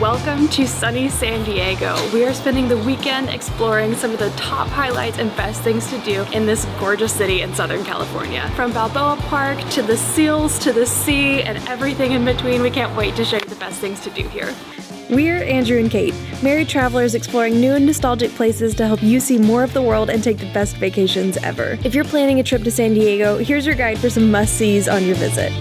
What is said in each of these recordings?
Welcome to sunny San Diego. We are spending the weekend exploring some of the top highlights and best things to do in this gorgeous city in Southern California. From Balboa Park to the seals to the sea and everything in between, we can't wait to show you the best things to do here. We're Andrew and Kait, married travelers exploring new and nostalgic places to help you see more of the world and take the best vacations ever. If you're planning a trip to San Diego, here's your guide for some must-sees on your visit.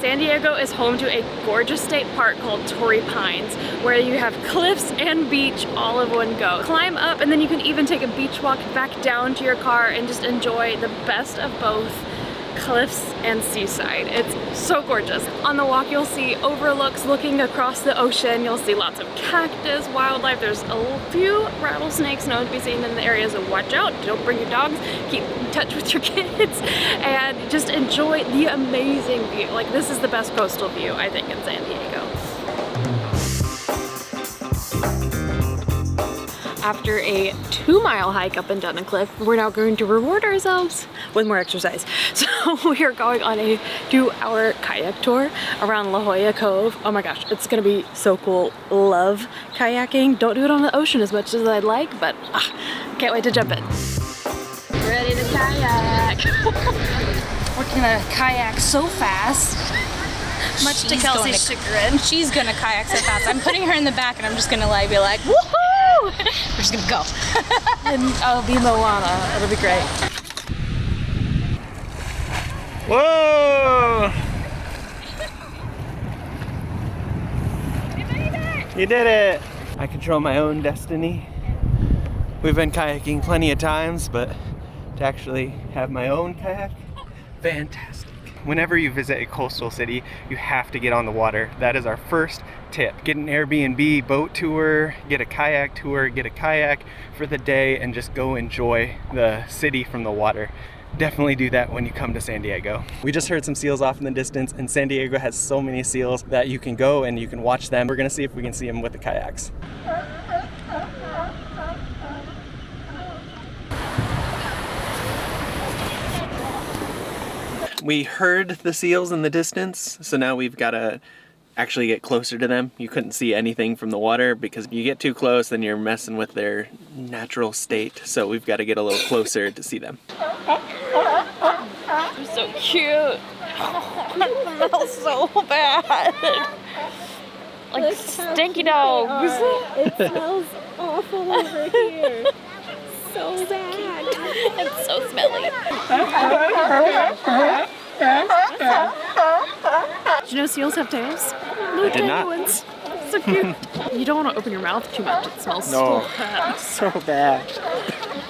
San Diego is home to a gorgeous state park called Torrey Pines, where you have cliffs and beach all in one go. Climb up and then you can even take a beach walk back down to your car and just enjoy the best of both cliffs and seaside. It's so gorgeous. On the walk you'll see overlooks looking across the ocean. You'll see lots of cactus, wildlife. There's a few rattlesnakes known to be seen in the area, so watch out. Don't bring your dogs. Keep in touch with your kids and just enjoy the amazing view. Like, this is the best coastal view, I think, in San Diego. After a 2-mile hike up and down a cliff, we're now going to reward ourselves with more exercise. So we are going on a 2-hour kayak tour around Jolla Cove. Oh my gosh, it's gonna be so cool. Love kayaking. Don't do it on the ocean as much as I'd like, but can't wait to jump in. Ready to kayak. We're gonna kayak so fast. Much to Kelsey's chagrin. She's gonna kayak so fast. I'm putting her in the back and I'm just gonna be like, woohoo! We're just gonna go. And I'll be Moana. It'll be great. Whoa! You made it! You did it! I control my own destiny. We've been kayaking plenty of times, but to actually have my own kayak, fantastic. Whenever you visit a coastal city, you have to get on the water. That is our first tip. Get an Airbnb boat tour, get a kayak tour, get a kayak for the day, and just go enjoy the city from the water. Definitely do that when you come to San Diego. We just heard some seals off in the distance, and San Diego has so many seals that you can go and you can watch them. We're gonna see if we can see them with the kayaks. We heard the seals in the distance, so now we've got to actually get closer to them. You couldn't see anything from the water because if you get too close, then you're messing with their natural state. So we've got to get a little closer to see them. They're so cute. Oh, it smells so bad. Like stinky dogs. It smells awful over here. So bad. It's so smelly. Did you know seals have tails? I did not. Ones. So cute. You don't want to open your mouth too much. It smells so bad. So bad.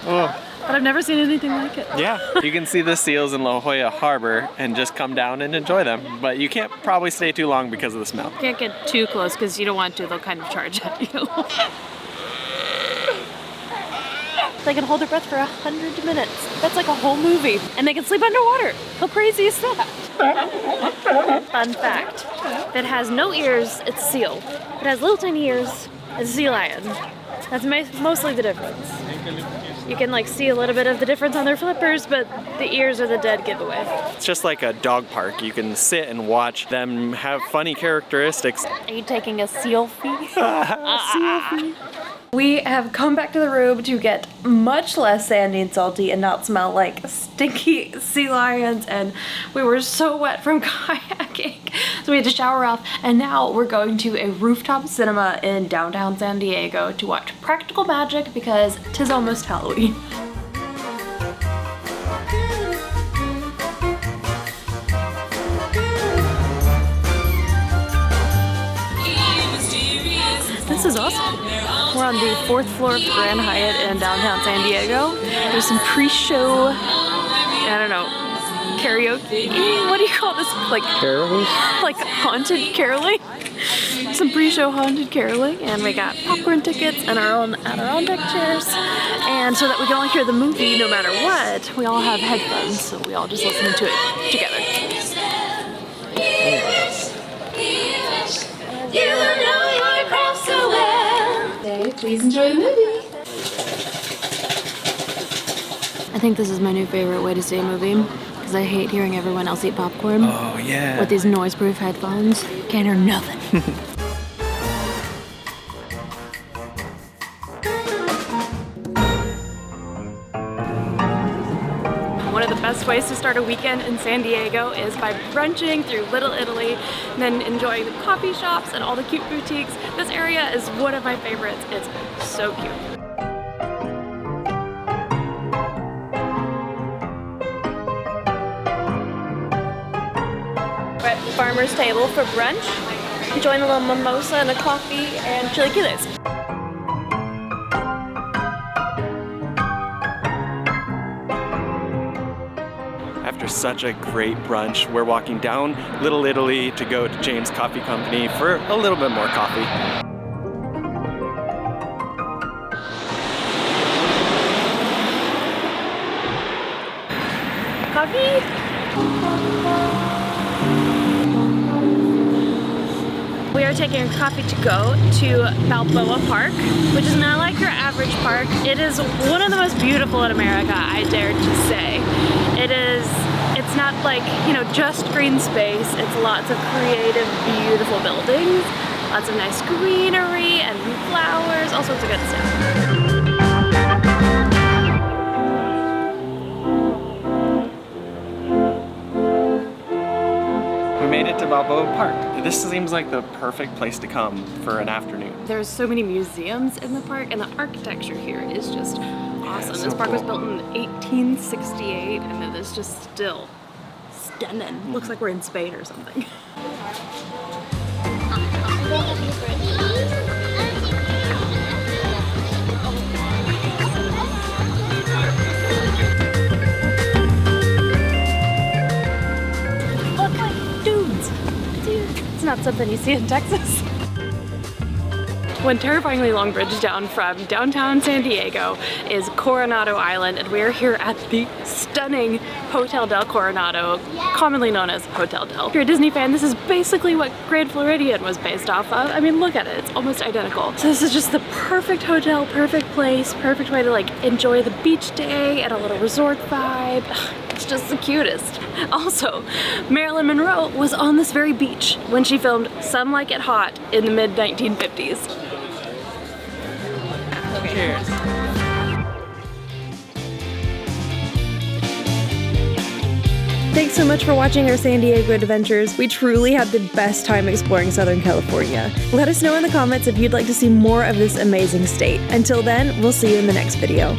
Oh. But I've never seen anything like it. Yeah, you can see the seals in La Jolla Harbor and just come down and enjoy them. But you can't probably stay too long because of the smell. You can't get too close because you don't want to. They'll kind of charge at you. They can hold their breath for 100 minutes. That's like a whole movie. And they can sleep underwater. How crazy is that? Fun fact. If it has no ears, it's a seal. If it has little tiny ears, it's a sea lion. That's mostly the difference. You can like see a little bit of the difference on their flippers, but the ears are the dead giveaway. It's just like a dog park. You can sit and watch them have funny characteristics. Are you taking a selfie? Selfie. We have come back to the room to get much less sandy and salty and not smell like stinky sea lions, and we were so wet from kayaking. So we had to shower off, and now we're going to a rooftop cinema in downtown San Diego to watch Practical Magic because 'tis almost Halloween. This is awesome. We're on the 4th floor of the Grand Hyatt in downtown San Diego. There's some pre-show, I don't know, karaoke? What do you call this? Like Caroling? Like haunted caroling? Some pre-show haunted caroling, and we got popcorn tickets and our own Adirondack chairs. And so that we can all hear the movie no matter what, we all have headphones, so we all just listen to it together. You know your craft so well. Hey, please enjoy the movie. I think this is my new favorite way to see a movie. because I hate hearing everyone else eat popcorn. Oh, yeah. With these noise-proof headphones. Can't hear nothing. One of the best ways to start a weekend in San Diego is by brunching through Little Italy and then enjoying the coffee shops and all the cute boutiques. This area is one of my favorites. It's so cute. We're at Farmer's Table for brunch. Enjoying a little mimosa and a coffee and chilaquiles. After such a great brunch, we're walking down Little Italy to go to James Coffee Company for a little bit more coffee. Coffee? We are taking a coffee to go to Balboa Park, which is not like your average park. It is one of the most beautiful in America, I dare to say. It's not like, you know, just green space. It's lots of creative, beautiful buildings, lots of nice greenery and flowers, all sorts of good stuff. We made it to Balboa Park. This seems like the perfect place to come for an afternoon. There's so many museums in the park, and the architecture here is just awesome. so This park was cool. built in 1868, and it is just still stunning. Looks like we're in Spain or something. Look, like dudes. It's not something you see in Texas. One terrifyingly long bridge down from downtown San Diego is Coronado Island, and we're here at the stunning Hotel del Coronado, commonly known as Hotel Del. If you're a Disney fan, this is basically what Grand Floridian was based off of. I mean, look at it, it's almost identical. So this is just the perfect hotel, perfect place, perfect way to like enjoy the beach day and a little resort vibe. It's just the cutest. Also, Marilyn Monroe was on this very beach when she filmed Some Like It Hot in the mid-1950s. Cheers. Thanks so much for watching our San Diego adventures. We truly had the best time exploring Southern California. Let us know in the comments if you'd like to see more of this amazing state. Until then, we'll see you in the next video.